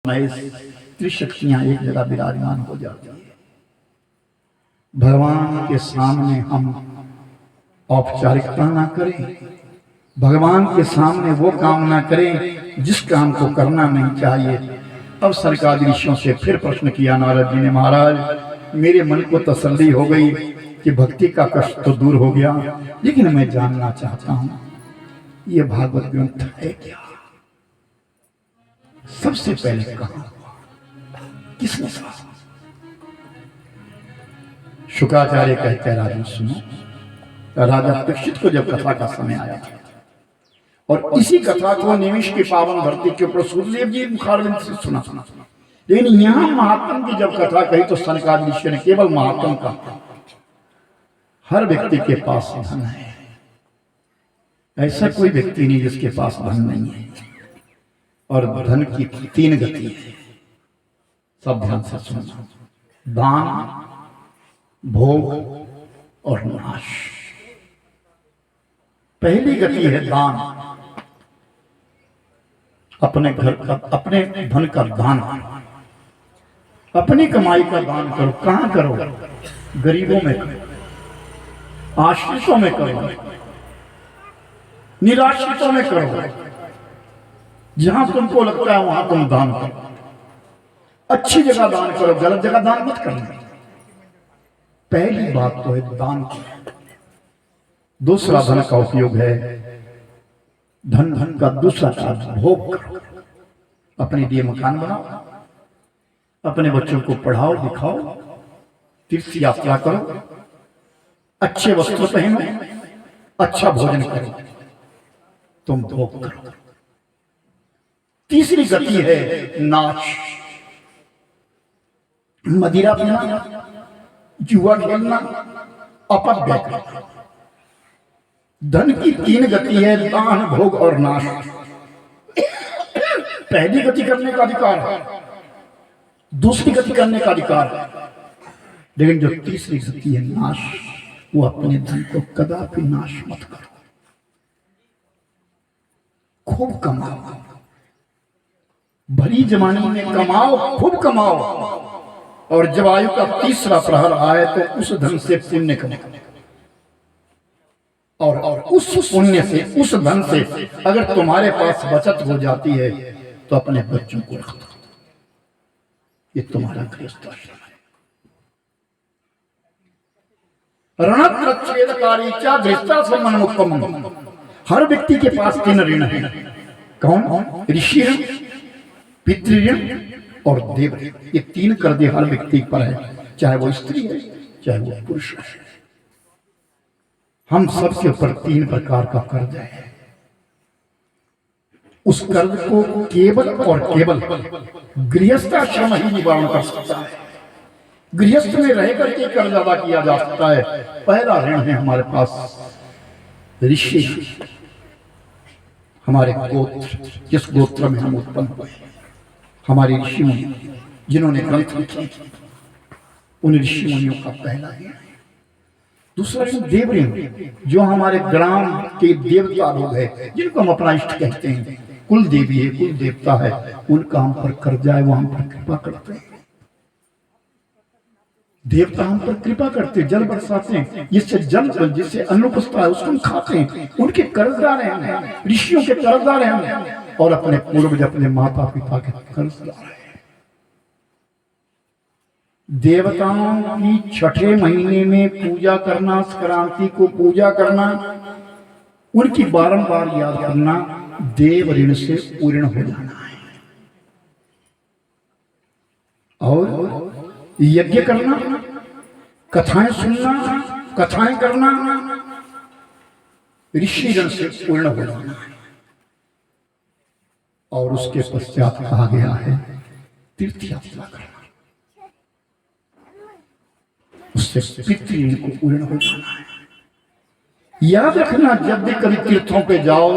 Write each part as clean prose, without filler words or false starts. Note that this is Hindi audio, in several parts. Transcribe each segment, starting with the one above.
त्रिशक्तियां एक जगह विराजमान हो जाती है। भगवान के सामने हम औपचारिकता ना करें, भगवान के सामने वो काम ना करें जिस काम को करना नहीं चाहिए। अब सरकार ऋषियों से फिर प्रश्न किया नारद जी ने, महाराज मेरे मन को तसल्ली हो गई कि भक्ति का कष्ट तो दूर हो गया, लेकिन मैं जानना चाहता हूं ये भागवत ग्रंथ है क्या? सबसे पहले कहा किसने कहा? शुक्राचार्य कहते हैं, राजन सुनो, राजा परीक्षित को जब कथा का समय आया था और इसी कथा को निमिष की पावन धरती के ऊपर सूर्यदेव जी मुखारविंद से सुना, लेकिन यहां महात्म की जब कथा कही तो सनकादिक ऋषि ने केवल महात्म का, हर व्यक्ति के पास धन है, ऐसा कोई व्यक्ति नहीं जिसके पास धन नहीं है। और धन की तीन गति है, सब ध्यान से सुनना, दान, भोग और नाश। पहली गति है दान, अपने घर का, अपने धन का दान करो, अपनी कमाई का दान करो। कहां करो? गरीबों में करो, आश्रितों में करो, निराश्रितों में करो। जहां तुमको लगता है वहां तुम दान करो, अच्छी जगह दान करो, गलत जगह दान मत करना। पहली बात तो है दान की। दूसरा धन का उपयोग है, धन का दूसरा कार्य भोग करो। अपने लिए मकान बनाओ, अपने बच्चों को पढ़ाओ लिखाओ, तीर्थ यात्रा करो, अच्छे वस्त्र पहनो, अच्छा भोजन करो, तुम भोग करो। तीसरी गति है नाच, मदिरा पीना, जुआ खेलना, अपव्यय करना। धन की तीन गति है, दान, भोग और नाश। पहली गति करने का अधिकार है, दूसरी गति करने का अधिकार है, लेकिन जो तीसरी गति है नाश, वो अपने धन को कदापि नाश मत करो। खूब कमाओ, भरी जमाने में कमाओ, खूब कमाओ, और जब आयु का तीसरा प्रहर आए तो उस धन से पुण्य कमाओ। और उस पुण्य से, उस धन से अगर तुम्हारे पास बचत हो जाती है तो अपने बच्चों को रख दो। ये तुम्हारा गृहस्थाश्रम है। ऋणच्छेदकारी क्या गृहस्थाश्रम। हर व्यक्ति के पास तीन ऋण है। कौन? ऋषि ऋण, पितृ ऋण और देव ऋण। ये तीन कर्जे हर व्यक्ति पर है, चाहे वो स्त्री है चाहे वो पुरुष है। हम सबके ऊपर तीन प्रकार का कर्ज है। उस कर्ज को केवल और केवल गृहस्थाश्रम ही निवारण कर सकता है। गृहस्थ में रह करके कर्ज अदा किया जा सकता है। पहला ऋण है हमारे पास ऋषि, हमारे गोत्र, जिस गोत्र में हम उत्पन्न हुए, हमारे ऋषि मुनि जिन्होंने ग्रंथ लिखे, उन ऋषि मुनियों का पहला ऋण। दूसरा ऋण देव ऋण, जो हमारे ग्राम के देवता लोग हैं, जिनको हम अपना इष्ट कहते हैं, कुल देवी है, कुल देवता है, उनका हम पर कर्जा है, वो हम पर कृपा करते हैं। देवता हम पर कृपा करते, जल बरसाते हैं, जिससे जल, जिससे अन्न उपजता है उसको हम खाते हैं। उनके कर्जदार हैं हम, ऋषियों के कर्जदार हैं हम, और अपने पूर्वज, अपने माता पिता के कर्जदार हैं। देवताओं की छठे महीने में पूजा करना, संक्रांति को पूजा करना, उनकी बारंबार याद करना, देव ऋण से पूर्ण हो जाना है। और यज्ञ करना, कथाएं सुनना, कथाएं करना, ऋषि ऋण से पूर्ण हो जाना है। और उसके पश्चात कहा गया है तीर्थ यात्रा करना, उससे पितृ ऋण को पूर्ण हो जाना है। याद रखना, जब भी कभी तीर्थों पे जाओ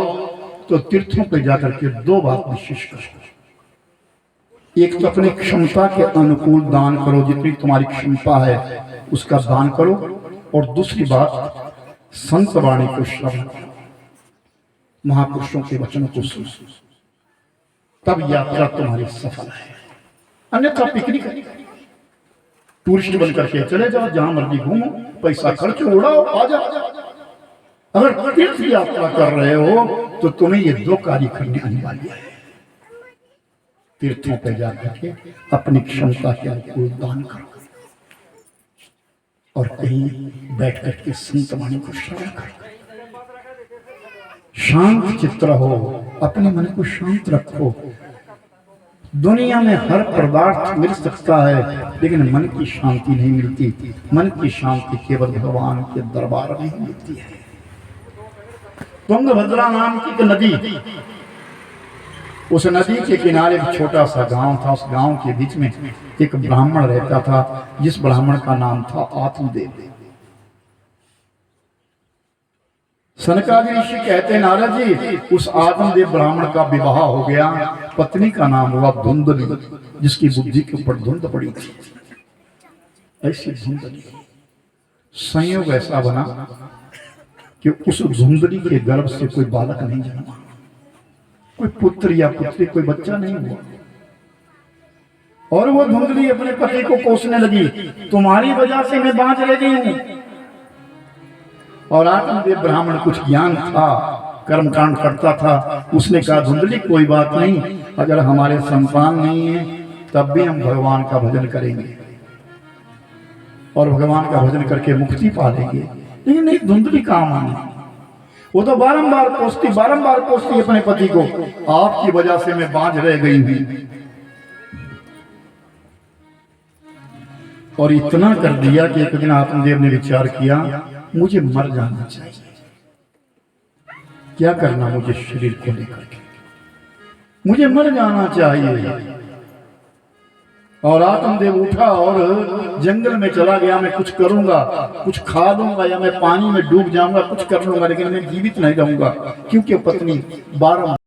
तो तीर्थों पे जाकर के दो बात विशेष करो। एक तो अपनी क्षमता के अनुकूल दान करो, जितनी तुम्हारी क्षमता है उसका दान करो, और दूसरी बात संत वाणी को श्रवण करो, महापुरुषों के वचनों को सुनो, तब यात्रा तुम्हारी सफल है। अन्यथा पिकनिक टूरिस्ट बन करके चले जाओ, जहां मर्जी घूमो, पैसा खर्च उड़ाओ, आ जाओ। अगर तीर्थ यात्रा कर रहे हो तो तुम्हें ये दो कार्य करने अनिवार्य है। तीर्थों पे जाकर के अपनी क्षमता के अनुकूल दान करो और कहीं बैठ करके संत वाणी को श्रवण करो, शांत चित्त रहो, अपने मन को शांत रखो। दुनिया में हर पदार्थ मिल सकता है लेकिन मन की शांति नहीं मिलती। मन की शांति केवल भगवान के दरबार में ही मिलती है। तुंगभद्रा नाम की एक नदी, उस नदी के किनारे एक छोटा सा गांव था। उस गांव के बीच में एक ब्राह्मण रहता था, जिस ब्राह्मण का नाम था आत्मदेव। सनकादि ऋषि कहते नारद जी, उस आत्मदेव ब्राह्मण का विवाह हो गया। पत्नी का नाम हुआ धुंधली, जिसकी बुद्धि के ऊपर धुंध पड़ी थी। ऐसी धुंधली, संयोग ऐसा बना कि उस धुंधली के गर्भ से कोई बालक नहीं जन्मा, कोई पुत्र या पुत्री, कोई बच्चा नहीं हुआ। और वो धुंधली अपने पति को कोसने लगी, तुम्हारी वजह से मैं बांझ रह गई हूं। और आत्मदेव ब्राह्मण कुछ ज्ञान था, कर्मकांड करता था। उसने कहा धुंधली कोई बात नहीं, अगर हमारे संतान नहीं है तब भी हम भगवान का भजन करेंगे और भगवान का भजन करके मुक्ति पा लेंगे। लेकिन नहीं, धुंधली कहां माने। वो तो बारंबार कोसती अपने पति को, आपकी वजह से मैं बांझ रह गई हूं। और इतना कर दिया कि एक दिन आत्मदेव ने विचार किया, मुझे मर जाना चाहिए। क्या करना मुझे शरीर को लेकर के, मुझे मर जाना चाहिए। और आत्मदेव उठा और जंगल में चला गया। मैं कुछ करूंगा, कुछ खा लूंगा या मैं पानी में डूब जाऊंगा, कुछ कर लूंगा, लेकिन मैं जीवित नहीं रहूंगा, क्योंकि पत्नी 12